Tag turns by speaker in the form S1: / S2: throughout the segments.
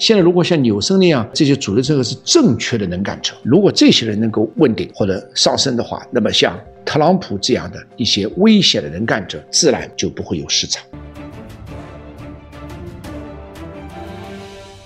S1: 现在如果像纽森那样这些主流政客是正确的能干者，如果这些人能够问鼎或者上升的话，那么像特朗普这样的一些危险的能干者，自然就不会有市场。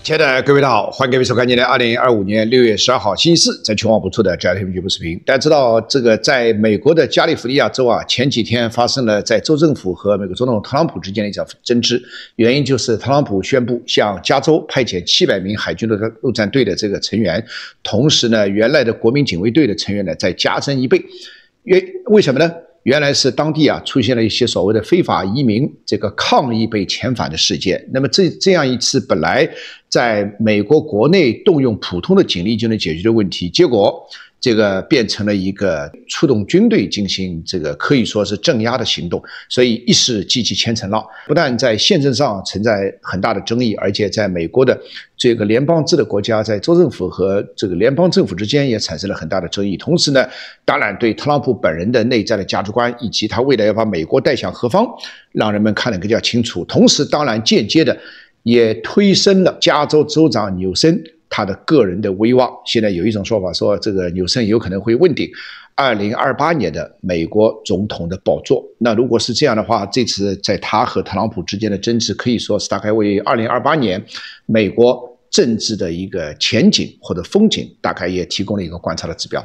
S1: 亲爱的各位大家好，欢迎各位收看今天2025年6月12号星期四在全网播出的加利福尼视频。大家知道，这个在美国的加利福尼亚州啊，前几天发生了在州政府和美国总统特朗普之间的一场争执，原因就是特朗普宣布向加州派遣700名海军陆战队的这个成员，同时呢，原来的国民警卫队的成员呢再加增1倍。为什么呢？原来是当地出现了一些所谓的非法移民这个抗议被遣返的事件。那么这样一次本来在美国国内动用普通的警力就能解决的问题，结果这个变成了一个出动军队进行这个可以说是镇压的行动，所以一时激起千层浪，不但在宪政上存在很大的争议，而且在美国的这个联邦制的国家，在州政府和这个联邦政府之间也产生了很大的争议。同时呢，当然对特朗普本人的内在的价值观以及他未来要把美国带向何方，让人们看得更加清楚。同时当然间接的也推升了加州州长纽森他的个人的威望。现在有一种说法说，这个纽森有可能会问鼎2028年的美国总统的宝座。那如果是这样的话，这次在他和特朗普之间的争执可以说是大概为2028年美国政治的一个前景或者风景大概也提供了一个观察的指标。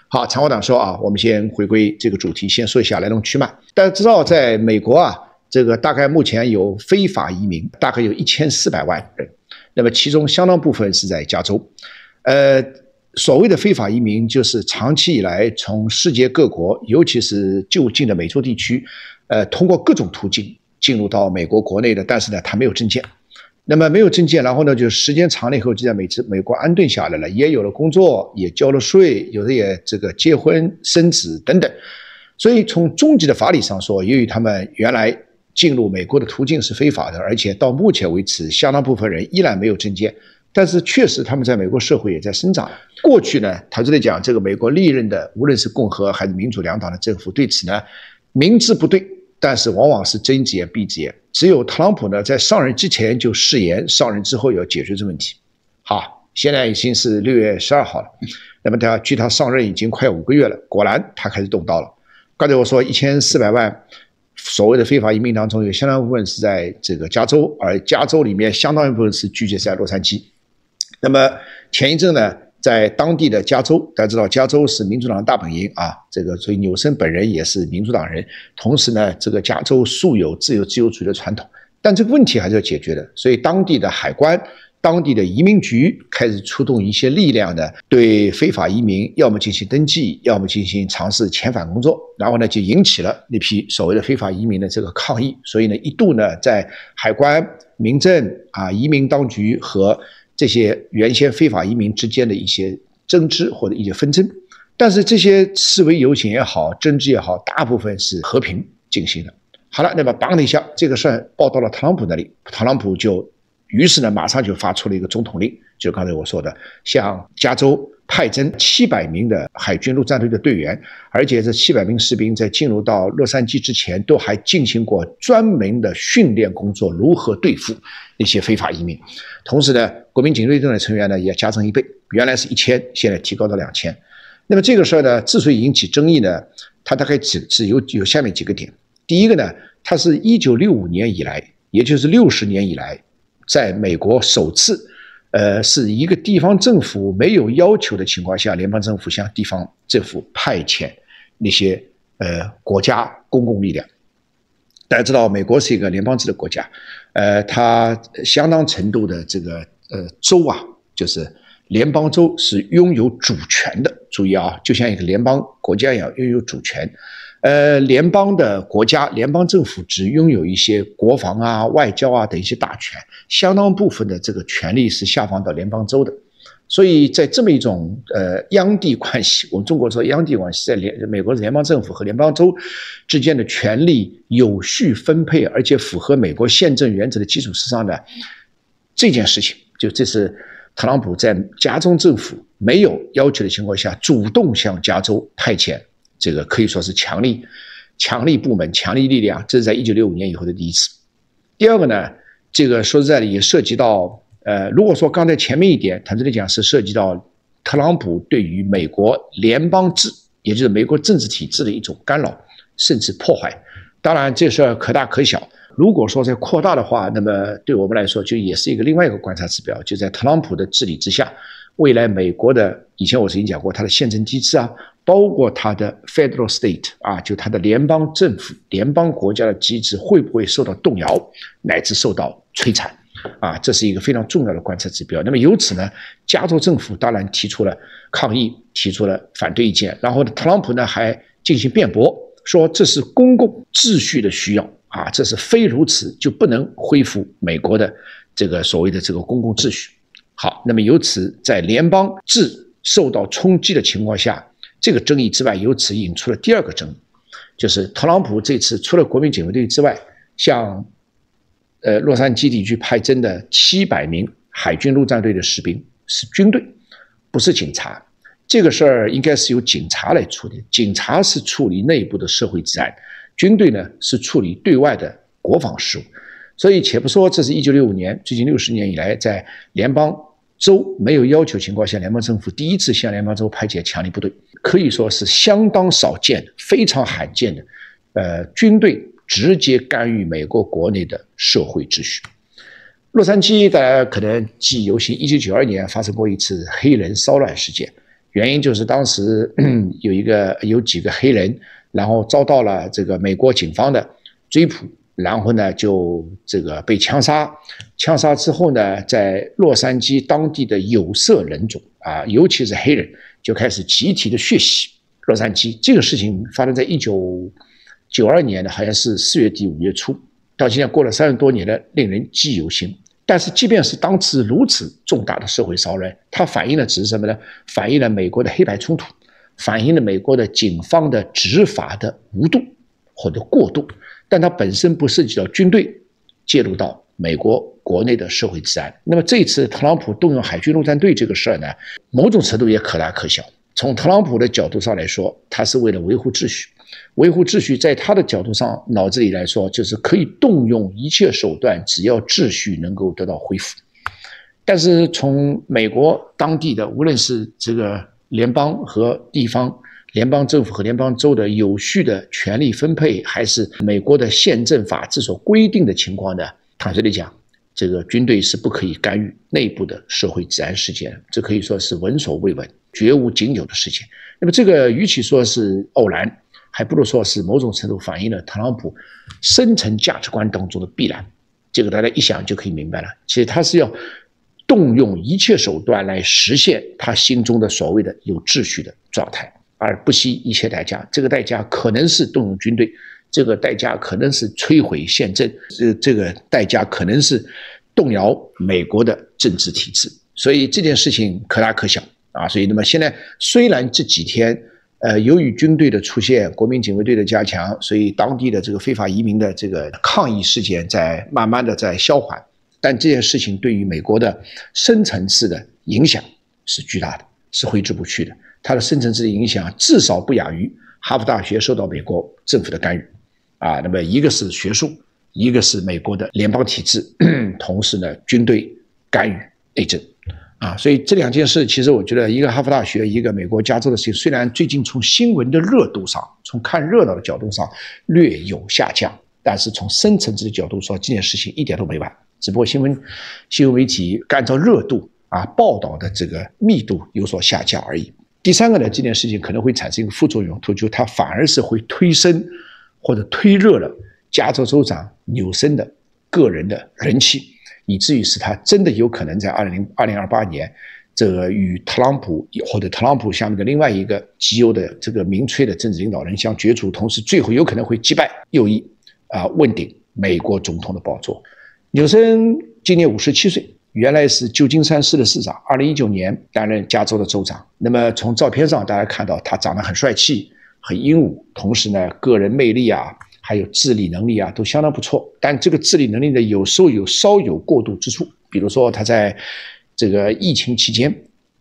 S1: 好，长话短说我们先回归这个主题，先说一下来龙去脉。大家知道在美国这个大概目前有非法移民大概有1400万人，那么其中相当部分是在加州。所谓的非法移民就是长期以来从世界各国，尤其是就近的美洲地区，通过各种途径进入到美国国内的，但是呢他没有证件。那么没有证件，然后呢就时间长了以后就在美国安顿下来了，也有了工作，也交了税，有的也这个结婚生子等等。所以从终极的法理上说，由于他们原来进入美国的途径是非法的，而且到目前为止相当部分人依然没有证件，但是确实他们在美国社会也在生长。过去呢，坦率地讲，这个美国历任的无论是共和还是民主两党的政府对此呢明知不对，但是往往是睁一只眼闭一只眼。只有特朗普呢在上任之前就誓言上任之后要解决这问题。好，现在已经是6月12号了，那么距他上任已经快5个月了，果然他开始动刀了。刚才我说1400万所谓的非法移民当中，有相当部分是在这个加州，而加州里面相当一部分是聚集在洛杉矶。那么前一阵呢，在当地的加州，大家知道加州是民主党的大本营这个所以纽森本人也是民主党人，同时呢，这个加州素有自由主义的传统，但这个问题还是要解决的，所以当地的海关、当地的移民局开始出动一些力量呢，对非法移民要么进行登记，要么进行尝试遣返工作，然后呢就引起了那批所谓的非法移民的这个抗议。所以呢，一度呢在海关、民政移民当局和这些原先非法移民之间的一些争执或者一些纷争，但是这些示威游行也好，争执也好，大部分是和平进行的。好了，那么邦的一下，这个事儿报到了特朗普那里，特朗普于是呢马上就发出了一个总统令，就刚才我说的，向加州派增700名的海军陆战队的队员，而且这700名士兵在进入到洛杉矶之前都还进行过专门的训练工作，如何对付那些非法移民。同时呢，国民警卫队的成员呢也加增1倍，原来是1000，现在提高到2000。那么这个事儿呢，之所以引起争议呢，它大概只有下面几个点。第一个呢，它是1965年以来，也就是60年以来，在美国首次是一个地方政府没有要求的情况下，联邦政府向地方政府派遣那些国家公共力量。大家知道美国是一个联邦制的国家，它相当程度的这个州就是联邦州是拥有主权的。注意就像一个联邦国家一样拥有主权。联邦的国家，联邦政府只拥有一些国防外交等一些大权，相当部分的这个权力是下放到联邦州的。所以在这么一种央地关系，我们中国说央地关系，在美国的联邦政府和联邦州之间的权力有序分配，而且符合美国宪政原则的基础之上的这件事情，这是特朗普在加州政府没有要求的情况下，主动向加州派遣这个可以说是强力部门、强力力量，这是在1965年以后的第一次。第二个呢，这个说实在的也涉及到如果说刚才前面一点，坦率地讲是涉及到特朗普对于美国联邦制，也就是美国政治体制的一种干扰甚至破坏，当然这事儿可大可小。如果说在扩大的话，那么对我们来说就也是另外一个观察指标，就在特朗普的治理之下，未来美国的以前我曾经讲过，它的宪政机制啊，包括它的 federal state 啊，就它的联邦政府、联邦国家的机制会不会受到动摇，乃至受到摧残啊，这是一个非常重要的观察指标。那么由此呢，加州政府当然提出了抗议，提出了反对意见，然后特朗普呢还进行辩驳，说这是公共秩序的需要啊，这是非如此就不能恢复美国的这个所谓的这个公共秩序。好，那么由此在联邦制受到冲击的情况下，这个争议之外，由此引出了第二个争议，就是特朗普这次除了国民警卫队之外，向洛杉矶地区派征的700名海军陆战队的士兵是军队，不是警察。这个事儿应该是由警察来处理，警察是处理内部的社会治安，军队呢是处理对外的国防事务。所以且不说这是1965年，最近60年以来，在联邦州没有要求情况下，联邦政府第一次向联邦州派遣强力部队，可以说是相当少见的、非常罕见的，军队直接干预美国国内的社会秩序。洛杉矶大家可能记忆犹新，1992年发生过一次黑人骚乱事件，原因就是当时有几个黑人，然后遭到了这个美国警方的追捕，然后呢就这个被枪杀，枪杀之后呢，在洛杉矶当地的有色人种啊，尤其是黑人，就开始集体的血洗洛杉矶。这个事情发生在1992年的好像是4月底5月初，到现在过了30多年了，令人记忆犹新。但是即便是当时如此重大的社会骚乱，它反映的只是什么呢？反映了美国的黑白冲突，反映了美国的警方的执法的无度或者过度，但它本身不涉及到军队介入到美国国内的社会治安。那么这一次特朗普动用海军陆战队这个事儿呢，某种程度也可大可小。从特朗普的角度上来说，他是为了维护秩序，维护秩序在他的角度上脑子里来说，就是可以动用一切手段，只要秩序能够得到恢复。但是从美国当地的无论是这个联邦和地方，联邦政府和联邦州的有序的权力分配，还是美国的宪政法治所规定的情况呢，坦率地讲，这个军队是不可以干预内部的社会治安事件，这可以说是闻所未闻、绝无仅有的事情。那么这个与其说是偶然，还不如说是某种程度反映了特朗普深层价值观当中的必然。这个大家一想就可以明白了，其实他是要动用一切手段来实现他心中的所谓的有秩序的状态，而不惜一切代价。这个代价可能是动用军队，这个代价可能是摧毁宪政，这个代价可能是动摇美国的政治体制。所以这件事情可大可小啊。所以那么现在虽然这几天由于军队的出现，国民警卫队的加强，所以当地的这个非法移民的这个抗议事件在慢慢的在消缓，但这件事情对于美国的深层次的影响是巨大的，是挥之不去的。它的深层次的影响至少不亚于哈佛大学受到美国政府的干预啊。那么一个是学术，一个是美国的联邦体制，同时呢军队干预内政啊。所以这两件事其实我觉得，一个哈佛大学，一个美国加州的事情，虽然最近从新闻的热度上，从看热闹的角度上略有下降，但是从深层次的角度说，这件事情一点都没完，只不过新闻媒体按照热度啊报道的这个密度有所下降而已。第三个呢，这件事情可能会产生一个副作用，就它反而是会推升或者推热了加州州长纽森的个人的人气，以至于使他真的有可能在2028年，这个与特朗普或者特朗普下面的另外一个极右的这个民粹的政治领导人相角逐，同时最后有可能会击败右翼问鼎美国总统的宝座。纽森今年57岁。原来是旧金山市的市长，2019年担任加州的州长。那么从照片上大家看到他长得很帅气，很英武，同时呢个人魅力啊，还有治理能力啊都相当不错。但这个治理能力呢有时候稍有过度之处，比如说他在这个疫情期间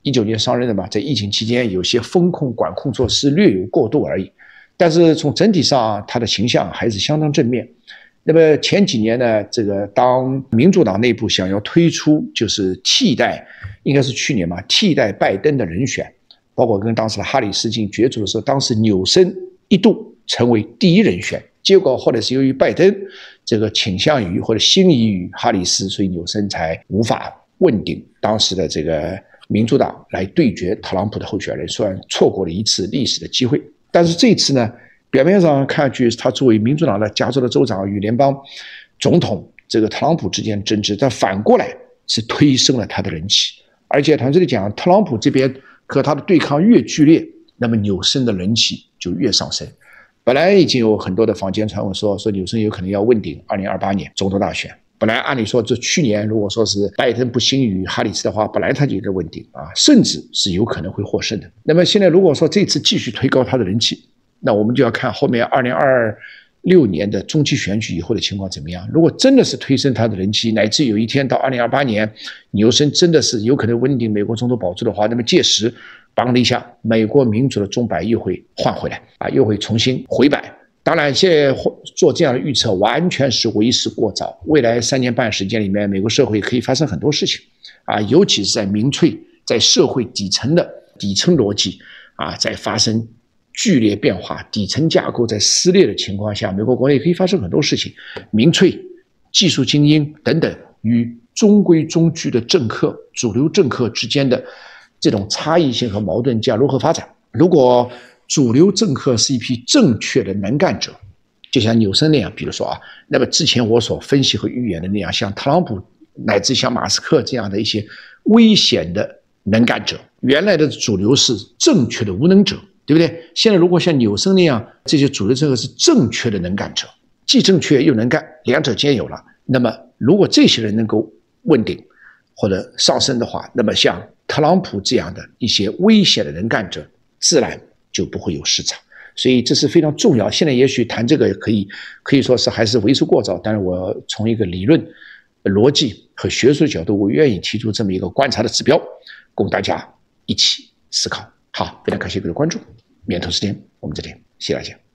S1: ，19年上任的嘛，在疫情期间有些风控管控措施略有过度而已。但是从整体上他的形象还是相当正面。那么前几年呢，这个当民主党内部想要推出就是替代，应该是去年嘛，替代拜登的人选，包括跟当时的哈里斯进行角逐的时候，当时纽森一度成为第一人选，结果后来是由于拜登这个倾向于或者心仪于哈里斯，所以纽森才无法问鼎当时的这个民主党来对决特朗普的候选人，虽然错过了一次历史的机会。但是这次呢，表面上看上去他作为民主党的加州的州长与联邦总统这个特朗普之间的争执，但反过来是推升了他的人气。而且他这里讲，特朗普这边和他的对抗越剧烈，那么纽森的人气就越上升。本来已经有很多的坊间传闻说纽森有可能要问鼎2028年总统大选。本来按理说，这去年如果说是拜登不兴于哈里斯的话，本来他就应该问鼎啊，甚至是有可能会获胜的。那么现在如果说这次继续推高他的人气，那我们就要看后面2026年的中期选举以后的情况怎么样。如果真的是推升他的人气，乃至有一天到2028年，纽森真的是有可能问鼎美国总统宝座的话，那么届时帮了一下，美国民主的钟摆又会换回来啊，又会重新回摆。当然，现在做这样的预测完全是为时过早。未来3年半时间里面，美国社会可以发生很多事情啊，尤其是在民粹、在社会底层逻辑啊，在发生剧烈变化，底层架构在撕裂的情况下，美国国内可以发生很多事情。民粹、技术精英等等与中规中矩的政客、主流政客之间的这种差异性和矛盾将如何发展？如果主流政客是一批正确的能干者，就像纽森那样，比如说啊，那么之前我所分析和预言的那样，像特朗普乃至像马斯克这样的一些危险的能干者，原来的主流是正确的无能者，对不对？现在如果像纽森那样，这些主流政客是正确的能干者，既正确又能干，两者兼有了，那么如果这些人能够问鼎或者上升的话，那么像特朗普这样的一些危险的能干者，自然就不会有市场。所以这是非常重要。现在也许谈这个可以说是还是为时过早，但是我从一个理论逻辑和学术的角度，我愿意提出这么一个观察的指标，供大家一起思考。好，非常感谢各位关注，明天同时间我们再见，谢谢大家。